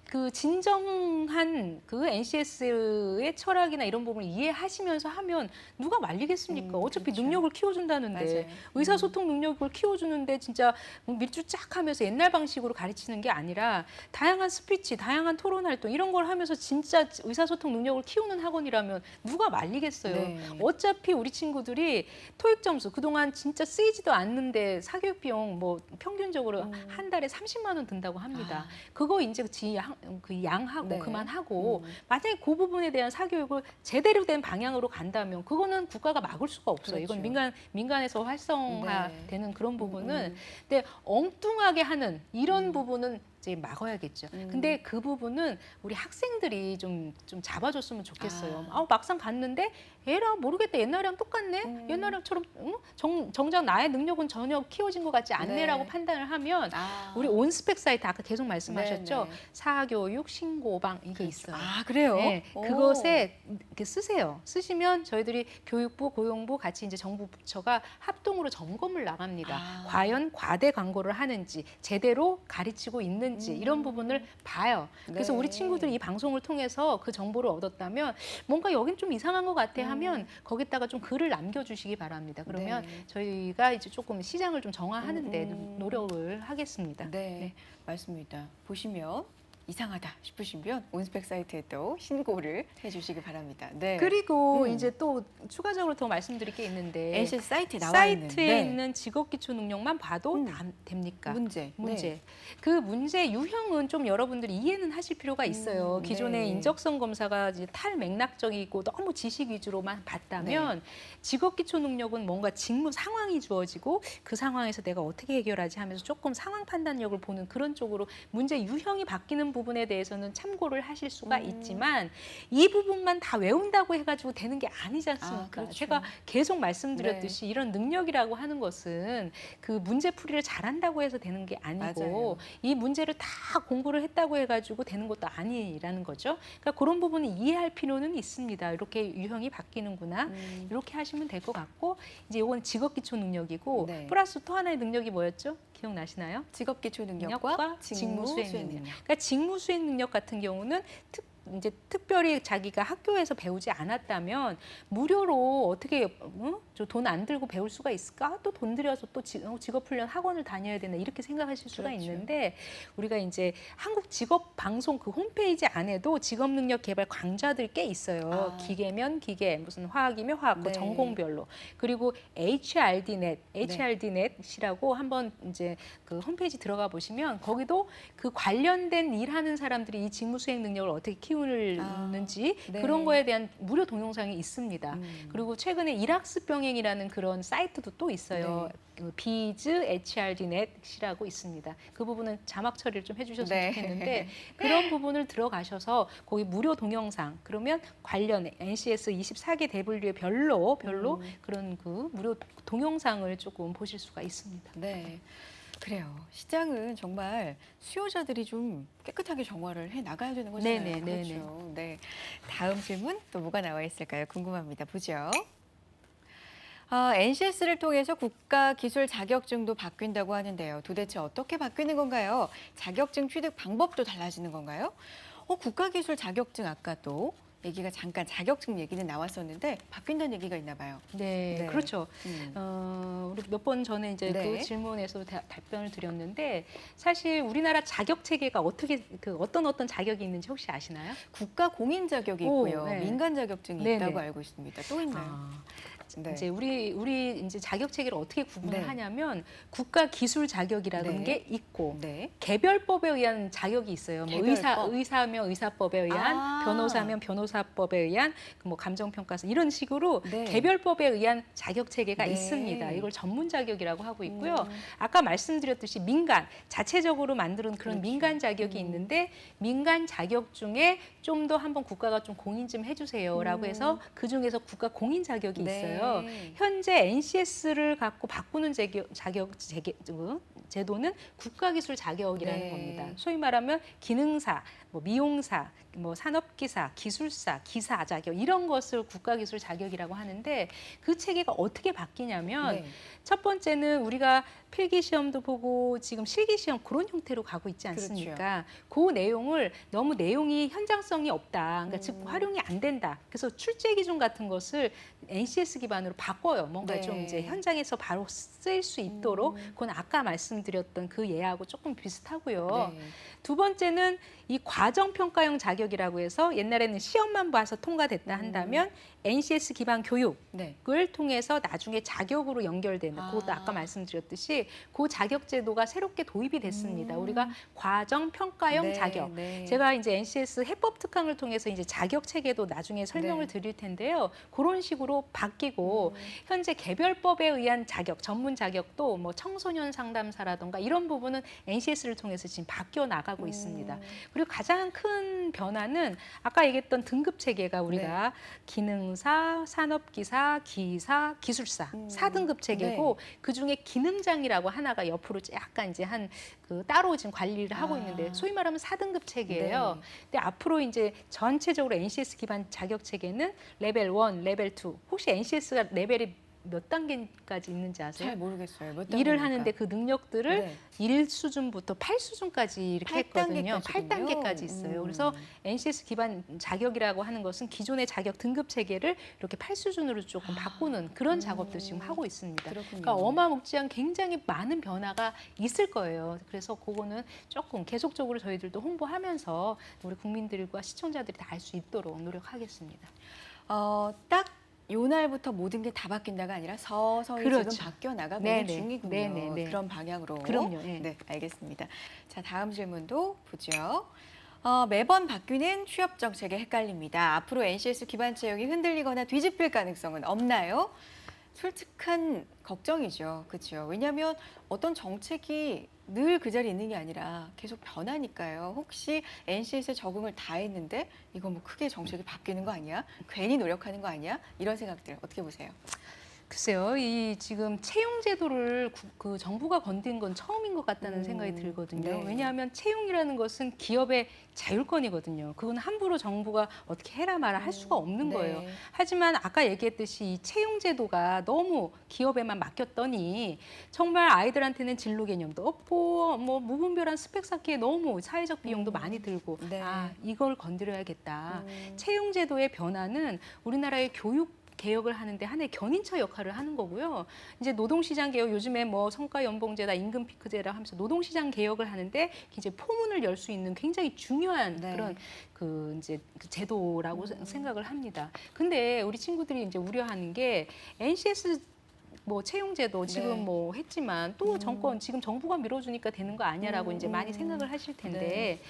그 진정한 그 NCS의 철학이나 이런 부분을 이해하시면서 하면 누가 말리겠습니까? 어차피 그렇죠. 능력을 키워준다는데 맞아요. 의사소통 능력을 키워주는데 진짜 밀주 쫙 하면서 옛날 방식으로 가르치는 게 아니라 다양한 스피치, 다양한 토론 활동 이런 걸 하면서 진짜 의사소통 능력을 키우는 학원이라면 누가 말리겠어요. 네. 어차피 우리 친구들이 토익 점수 그동안 진짜 쓰이지도 않는데 사교육 비용 뭐 평균적으로 한 달에 30만 원 든다고 합니다. 그거 이제 그 양하고 네. 그만하고 만약에 그 부분에 대한 사교육을 제대로 된 방향으로 간다면 그거는 국가가 막을 수가 없어요. 그렇죠. 이건 민간에서 활성화되는 네. 그런 부분은 근데 엉뚱하게 하는 이런 부분은 이제 막아야겠죠. 근데 그 부분은 우리 학생들이 좀 잡아줬으면 좋겠어요. 막상 갔는데 에라 모르겠다. 옛날이랑 똑같네. 옛날처럼 정작 나의 능력은 전혀 키워진 것 같지 않네라고 네. 판단을 하면 우리 온스펙 사이트 아까 계속 말씀하셨죠. 네, 네. 사교육 신고방 이게 있어요. 그래요? 네, 오. 그것에 이렇게 쓰세요. 쓰시면 저희들이 교육부, 고용부 같이 이제 정부 부처가 합동으로 점검을 나갑니다. 과연 과대 광고를 하는지 제대로 가르치고 있는지 이런 부분을 봐요. 그래서 네. 우리 친구들이 이 방송을 통해서 그 정보를 얻었다면 뭔가 여긴 좀 이상한 것 같아 하면 거기다가 좀 글을 남겨주시기 바랍니다. 그러면 네. 저희가 이제 조금 시장을 좀 정화하는 데 노력을 하겠습니다. 네, 맞습니다. 보시면 이상하다 싶으시면 온스펙 사이트에 또 신고를 해주시기 바랍니다. 네. 그리고 이제 또 추가적으로 더 말씀드릴 게 있는데 NCS 사이트에 나와 사이트에 있는 있는 직업 기초 능력만 봐도 다 됩니까? 문제. 문제. 네. 그 문제 유형은 좀 여러분들이 이해는 하실 필요가 있어요. 기존의 네. 인적성 검사가 이제 탈맥락적이고 너무 지식 위주로만 봤다면 직업 기초 능력은 뭔가 직무 상황이 주어지고 그 상황에서 내가 어떻게 해결하지 하면서 조금 상황 판단력을 보는 그런 쪽으로 문제 유형이 바뀌는 부분에 대해서는 참고를 하실 수가 있지만 이 부분만 다 외운다고 해가지고 되는 게 아니지 않습니까? 그렇죠. 제가 계속 말씀드렸듯이 이런 능력이라고 하는 것은 그 문제 풀이를 잘한다고 해서 되는 게 아니고 맞아요. 이 문제를 다 공부를 했다고 해가지고 되는 것도 아니라는 거죠. 그러니까 그런 부분을 이해할 필요는 있습니다. 이렇게 유형이 바뀌는구나. 이렇게 하시면 될 것 같고 이제 이건 직업 기초 능력이고 네. 플러스 또 하나의 능력이 뭐였죠? 기억나시나요? 직업 기초 능력과 능력과 직무 수행 능력. 그러니까 직무 수행 능력 같은 경우는 이제 특별히 자기가 학교에서 배우지 않았다면 무료로 어떻게 돈 안 들고 배울 수가 있을까? 또 돈 들여서 또 직업 훈련 학원을 다녀야 되나 이렇게 생각하실 수가 그렇죠. 있는데 우리가 이제 한국 직업 방송 그 홈페이지 안에도 직업 능력 개발 강좌들 꽤 있어요. 기계면 기계, 무슨 화학이면 화학, 그 네. 전공별로. 그리고 HRDNet이라고 한번 이제 그 홈페이지 들어가 보시면 거기도 그 관련된 일하는 사람들이 이 직무 수행 능력을 어떻게 키우는지 네. 그런 거에 대한 무료 동영상이 있습니다. 그리고 최근에 일학습 병행이라는 그런 사이트도 또 있어요. 그 비즈 HRD넷이라고 있습니다. 그 부분은 자막 처리를 좀 해주셨으면 좋겠는데 그런 부분을 들어가셔서 거기 무료 동영상 그러면 관련 NCS 24개 대분류에 별로 그런 그 무료 동영상을 조금 보실 수가 있습니다. 네. 그래요. 시장은 정말 수요자들이 좀 깨끗하게 정화를 해 나가야 되는 거잖아요. 네네. 그렇죠. 네. 다음 질문 또 뭐가 나와 있을까요? 궁금합니다. 보죠. NCS를 통해서 국가 기술 자격증도 바뀐다고 하는데요. 도대체 어떻게 바뀌는 건가요? 자격증 취득 방법도 달라지는 건가요? 국가 기술 자격증 아까 또 얘기가 잠깐 자격증 얘기는 나왔었는데 바뀐다는 얘기가 있나 봐요. 네. 그렇죠. 우리 몇 번 전에 이제 네. 그 질문에서 답변을 드렸는데 사실 우리나라 자격 체계가 어떻게 어떤 자격이 있는지 혹시 아시나요? 국가 공인 자격이 있고요. 네. 민간 자격증이 네네. 있다고 알고 있습니다. 또 있나요? 네. 이제 우리 이제 자격 체계를 어떻게 구분을 네. 하냐면 국가 기술 자격이라는 네. 게 있고 네. 개별법에 의한 자격이 있어요. 뭐 개별법? 의사면 의사법에 의한, 변호사면 변호사법에 의한, 뭐 감정평가사 이런 식으로 네. 개별법에 의한 자격 체계가 네. 있습니다. 이걸 전문 자격이라고 하고 있고요. 아까 말씀드렸듯이 민간 자체적으로 만드는 그런 그렇죠. 민간 자격이 있는데 민간 자격 중에 좀 더 한번 국가가 좀 공인 좀 해주세요라고 해서 그 중에서 국가 공인 자격이 네. 있어요. 현재 NCS를 갖고 바꾸는 제도는 국가기술 자격이라는 네. 겁니다. 소위 말하면 기능사, 뭐 미용사, 뭐 산업기사, 기술사, 기사 자격 이런 것을 국가기술 자격이라고 하는데 그 체계가 어떻게 바뀌냐면 네. 첫 번째는 우리가 필기 시험도 보고 지금 실기 시험 그런 형태로 가고 있지 그렇죠. 않습니까? 그 내용을 너무 내용이 현장성이 없다. 그러니까 즉 활용이 안 된다. 그래서 출제 기준 같은 것을 NCS 기반으로 바꿔요. 뭔가 네. 좀 이제 현장에서 바로 쓸 수 있도록 그건 아까 말씀드렸던 그 예하고 조금 비슷하고요. 네. 두 번째는 이 과정평가형 자격이라고 해서 옛날에는 시험만 봐서 통과됐다 한다면 NCS 기반 교육을 네. 통해서 나중에 자격으로 연결되는 그것도 아까 말씀드렸듯이 그 자격 제도가 새롭게 도입이 됐습니다. 우리가 과정평가형 네, 자격. 네. 제가 이제 NCS 해법 특강을 통해서 이제 자격 체계도 나중에 설명을 네. 드릴 텐데요. 그런 식으로 바뀌고 현재 개별법에 의한 자격, 전문 자격도 뭐 청소년 상담사라던가 이런 부분은 NCS를 통해서 지금 바뀌어 나가고 있습니다. 그리고 가장 큰 변화는 아까 얘기했던 등급 체계가 우리가 기능사, 산업기사, 기사, 기술사 4등급 체계고 그 중에 기능장이라고 하나가 옆으로 약간 이제 한 그 따로 지금 관리를 하고 있는데 소위 말하면 4등급 체계예요. 근데 앞으로 이제 전체적으로 NCS 기반 자격 체계는 레벨 1, 레벨 2. 혹시 NCS가 레벨이 몇 단계까지 있는지 아세요? 잘 모르겠어요. 몇 일을 단계입니까? 하는데 그 능력들을 네. 1수준부터 8수준까지 이렇게 했거든요. 8단계까지군요. 8단계까지 있어요. 그래서 NCS 기반 자격이라고 하는 것은 기존의 자격 등급 체계를 이렇게 8수준으로 조금 바꾸는 그런 작업도 지금 하고 있습니다. 그렇군요. 그러니까 어마무지한 굉장히 많은 변화가 있을 거예요. 그래서 그거는 조금 계속적으로 저희들도 홍보하면서 우리 국민들과 시청자들이 다 알 수 있도록 노력하겠습니다. 딱 요 날부터 모든 게 다 바뀐다가 아니라 서서히 그렇죠. 지금 바뀌어 나가고 네네. 있는 중이군요. 네네네. 그런 방향으로. 그럼요. 예. 네, 알겠습니다. 자, 다음 질문도 보죠. 매번 바뀌는 취업 정책에 헷갈립니다. 앞으로 NCS 기반 채용이 흔들리거나 뒤집힐 가능성은 없나요? 솔직한 걱정이죠. 그렇죠. 왜냐하면 어떤 정책이 늘 그 자리에 있는 게 아니라 계속 변하니까요. 혹시 NCS에 적응을 다 했는데 이거 뭐 크게 정책이 바뀌는 거 아니야? 괜히 노력하는 거 아니야? 이런 생각들 어떻게 보세요? 글쎄요, 이 지금 채용 제도를 그 정부가 건든 건 처음인 것 같다는 생각이 들거든요. 네. 왜냐하면 채용이라는 것은 기업의 자율권이거든요. 그건 함부로 정부가 어떻게 해라 마라 할 수가 없는 네. 거예요. 하지만 아까 얘기했듯이 이 채용 제도가 너무 기업에만 맡겼더니 정말 아이들한테는 진로 개념도 없고 뭐 무분별한 스펙 쌓기에 너무 사회적 비용도 많이 들고 네. 아, 이걸 건드려야겠다. 음. 채용 제도의 변화는 우리나라의 교육 개혁을 하는데 하나의 견인처 역할을 하는 거고요. 이제 노동시장 개혁 요즘에 뭐 성과연봉제다 임금피크제라 하면서 노동시장 개혁을 하는데 이제 포문을 열 수 있는 굉장히 중요한 네. 그런 그 이제 그 제도라고 생각을 합니다. 근데 우리 친구들이 이제 우려하는 게 NCS 뭐 채용제도 지금 네. 뭐 했지만 또 정권 지금 정부가 밀어주니까 되는 거 아니야라고 이제 많이 생각을 하실 텐데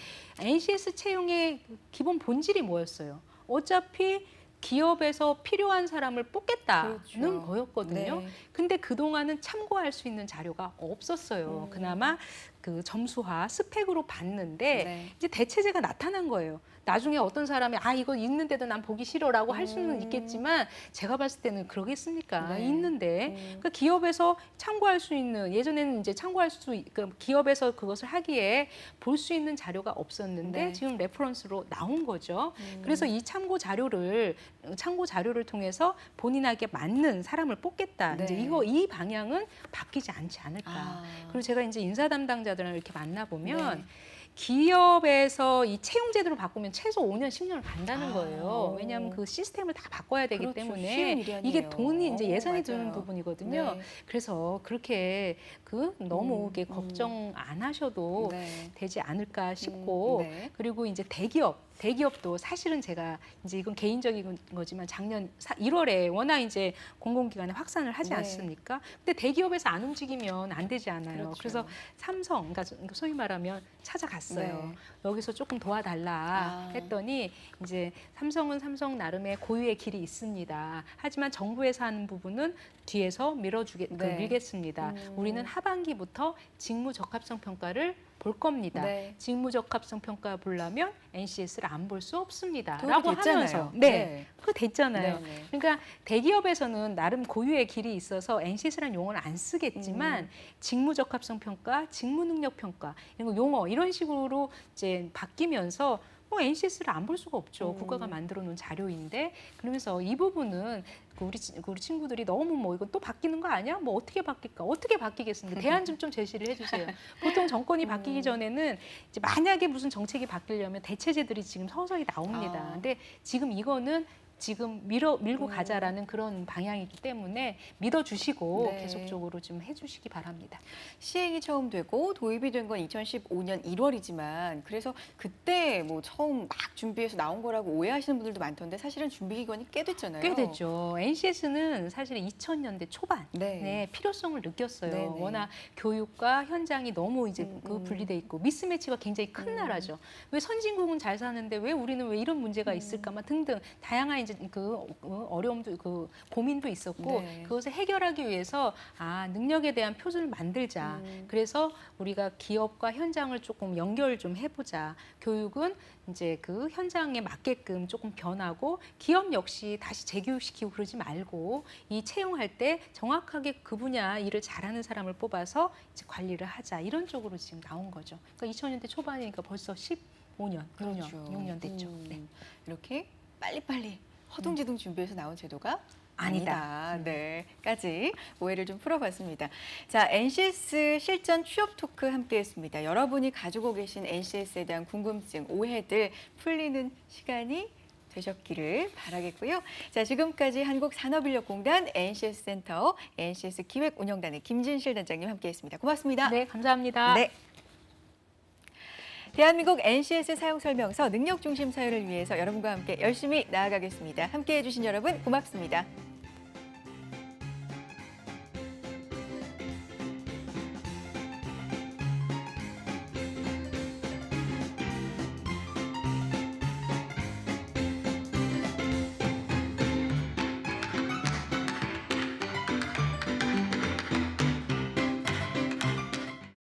NCS 채용의 기본 본질이 뭐였어요? 어차피 기업에서 필요한 사람을 뽑겠다는 그렇죠. 거였거든요. 네. 근데 그동안은 참고할 수 있는 자료가 없었어요. 그나마 그 점수화 스펙으로 봤는데 네. 이제 대체제가 나타난 거예요. 나중에 어떤 사람이 아 이거 있는데도 난 보기 싫어라고 할 수는 있겠지만 제가 봤을 때는 그러겠습니까? 네. 있는데 그러니까 기업에서 참고할 수 있는 예전에는 이제 참고할 수 그러니까 기업에서 그것을 하기에 볼 수 있는 자료가 없었는데 네. 지금 레퍼런스로 나온 거죠. 그래서 이 참고 자료를 통해서 본인에게 맞는 사람을 뽑겠다. 네. 이제 이 방향은 바뀌지 않지 않을까. 그리고 제가 이제 인사 담당자들을 이렇게 만나 보면 네. 기업에서 이 채용 제도를 바꾸면 최소 5년, 10년을 간다는 아, 거예요. 왜냐하면 그 시스템을 다 바꿔야 되기 그렇죠. 쉬운 때문에 일이 아니에요. 이게 돈이 이제 예산이 드는 맞아요. 부분이거든요. 네. 그래서 그렇게 너무 이렇게 걱정 안 하셔도 네. 되지 않을까 싶고 네. 그리고 이제 대기업도 사실은 제가 이제 이건 개인적인 거지만 작년 1월에 워낙 이제 공공기관에 확산을 하지 네. 않습니까? 근데 대기업에서 안 움직이면 안 되지 않아요. 그렇죠. 그래서 삼성, 그러니까 소위 말하면 찾아갔어요. 네. 여기서 조금 도와달라 아. 했더니 이제 삼성은 삼성 나름의 고유의 길이 있습니다. 하지만 정부에서 하는 부분은 뒤에서 네. 밀겠습니다. 우리는 하반기부터 직무 적합성 평가를 볼 겁니다. 네. 직무 적합성 평가 보려면 NCS를 안 볼 수 없습니다. 그거 라고 됐잖아요. 하면서 네. 그거 됐잖아요. 네, 네. 그러니까 대기업에서는 나름 고유의 길이 있어서 NCS라는 용어를 안 쓰겠지만 직무 적합성 평가, 직무 능력 평가 이런 거 용어 이런 식으로 이제 바뀌면서 뭐 NCS를 안 볼 수가 없죠. 국가가 만들어 놓은 자료인데 그러면서 이 부분은 우리 친구들이 너무 뭐 이건 또 바뀌는 거 아니야? 뭐 어떻게 바뀔까? 어떻게 바뀌겠습니까? 대안 좀 제시를 해주세요. 보통 정권이 바뀌기 전에는 이제 만약에 무슨 정책이 바뀌려면 대체제들이 지금 서서히 나옵니다. 아. 근데 지금 이거는 지금 밀고 가자라는 그런 방향이기 때문에 믿어주시고 네. 계속적으로 좀 해주시기 바랍니다. 시행이 처음 되고 도입이 된 건 2015년 1월이지만 그래서 그때 뭐 처음 막 준비해서 나온 거라고 오해하시는 분들도 많던데 사실은 준비 기간이 꽤 됐잖아요. 꽤 됐죠. NCS는 사실 2000년대 초반 네. 필요성을 느꼈어요. 네네. 워낙 교육과 현장이 너무 이제 분리돼 있고 미스매치가 굉장히 큰 나라죠. 왜 선진국은 잘 사는데 왜 우리는 왜 이런 문제가 있을까만 등등 다양한 이제 그 어려움도 그 고민도 있었고 네. 그것을 해결하기 위해서 능력에 대한 표준을 만들자. 그래서 우리가 기업과 현장을 조금 연결 좀 해보자. 교육은 이제 그 현장에 맞게끔 조금 변하고 기업 역시 다시 재교육시키고 그러지 말고 이 채용할 때 정확하게 그 분야 일을 잘하는 사람을 뽑아서 이제 관리를 하자. 이런 쪽으로 지금 나온 거죠. 그러니까 2000년대 초반이니까 벌써 15년, 그렇죠. 6년 됐죠. 네. 이렇게 빨리빨리 허둥지둥 준비해서 나온 제도가 아니다. 네,까지 오해를 좀 풀어봤습니다. 자, NCS 실전 취업 토크 함께했습니다. 여러분이 가지고 계신 NCS에 대한 궁금증, 오해들 풀리는 시간이 되셨기를 바라겠고요. 자, 지금까지 한국산업인력공단 NCS 센터 NCS 기획운영단의 김진실 단장님 함께했습니다. 고맙습니다. 네, 감사합니다. 네. 대한민국 NCS 사용설명서 능력중심 사회를 위해서 여러분과 함께 열심히 나아가겠습니다. 함께해 주신 여러분 고맙습니다.